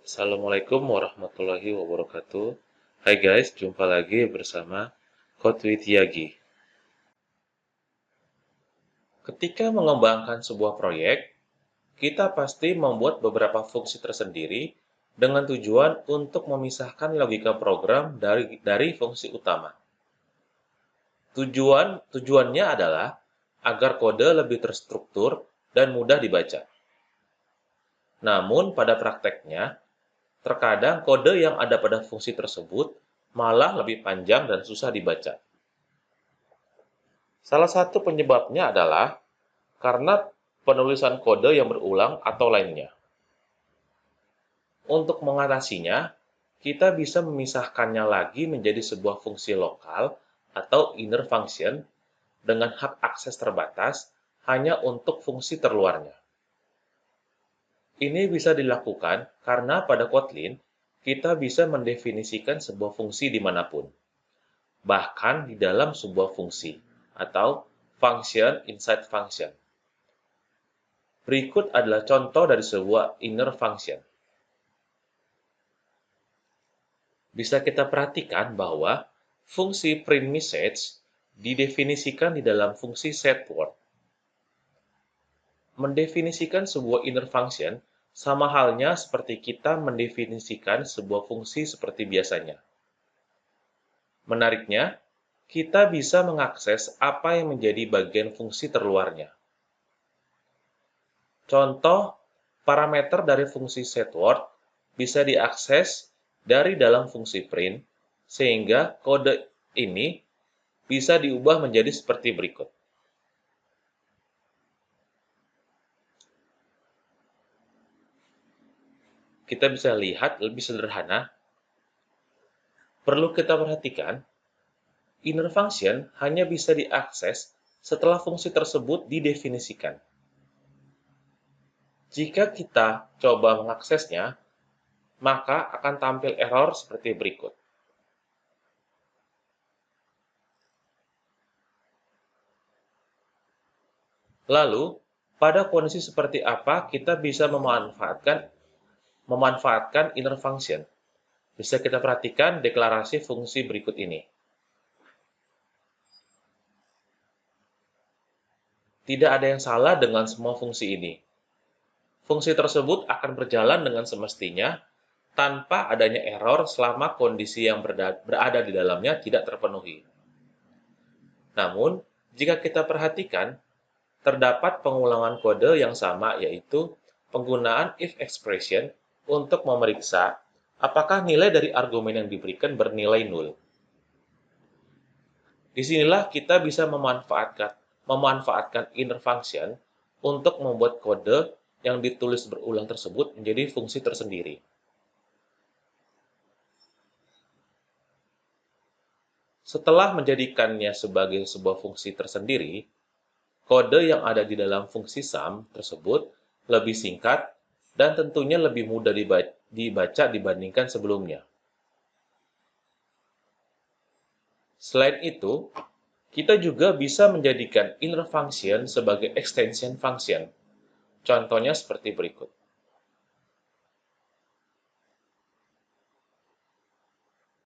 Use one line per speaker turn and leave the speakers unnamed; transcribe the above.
Assalamualaikum warahmatullahi wabarakatuh. Hai guys, jumpa lagi bersama Code with Yagi. Ketika mengembangkan sebuah proyek, kita pasti membuat beberapa fungsi tersendiri dengan tujuan untuk memisahkan logika program dari fungsi utama. Tujuannya adalah agar kode lebih terstruktur dan mudah dibaca. Namun pada prakteknya, terkadang kode yang ada pada fungsi tersebut malah lebih panjang dan susah dibaca. Salah satu penyebabnya adalah karena penulisan kode yang berulang atau lainnya. Untuk mengatasinya, kita bisa memisahkannya lagi menjadi sebuah fungsi lokal atau inner function dengan hak akses terbatas hanya untuk fungsi terluarnya. Ini bisa dilakukan karena pada Kotlin, kita bisa mendefinisikan sebuah fungsi dimanapun, bahkan di dalam sebuah fungsi, atau function inside function. Berikut adalah contoh dari sebuah inner function. Bisa kita perhatikan bahwa fungsi print message didefinisikan di dalam fungsi setWord. Mendefinisikan sebuah inner function sama halnya seperti kita mendefinisikan sebuah fungsi seperti biasanya. Menariknya, kita bisa mengakses apa yang menjadi bagian fungsi terluarnya. Contoh, parameter dari fungsi setWord bisa diakses dari dalam fungsi print, sehingga kode ini bisa diubah menjadi seperti berikut. Kita bisa lihat lebih sederhana. Perlu kita perhatikan, inner function hanya bisa diakses setelah fungsi tersebut didefinisikan. Jika kita coba mengaksesnya, maka akan tampil error seperti berikut. Lalu, pada kondisi seperti apa kita bisa memanfaatkan inner function? Bisa kita perhatikan deklarasi fungsi berikut ini. Tidak ada yang salah dengan semua fungsi ini. Fungsi tersebut akan berjalan dengan semestinya tanpa adanya error selama kondisi yang berada di dalamnya tidak terpenuhi. Namun, jika kita perhatikan, terdapat pengulangan kode yang sama, yaitu penggunaan if expression untuk memeriksa apakah nilai dari argumen yang diberikan bernilai nul. Disinilah kita bisa memanfaatkan inner function untuk membuat kode yang ditulis berulang tersebut menjadi fungsi tersendiri. Setelah menjadikannya sebagai sebuah fungsi tersendiri, kode yang ada di dalam fungsi sum tersebut lebih singkat dan tentunya lebih mudah dibaca dibandingkan sebelumnya. Selain itu, kita juga bisa menjadikan inner function sebagai extension function. Contohnya seperti berikut.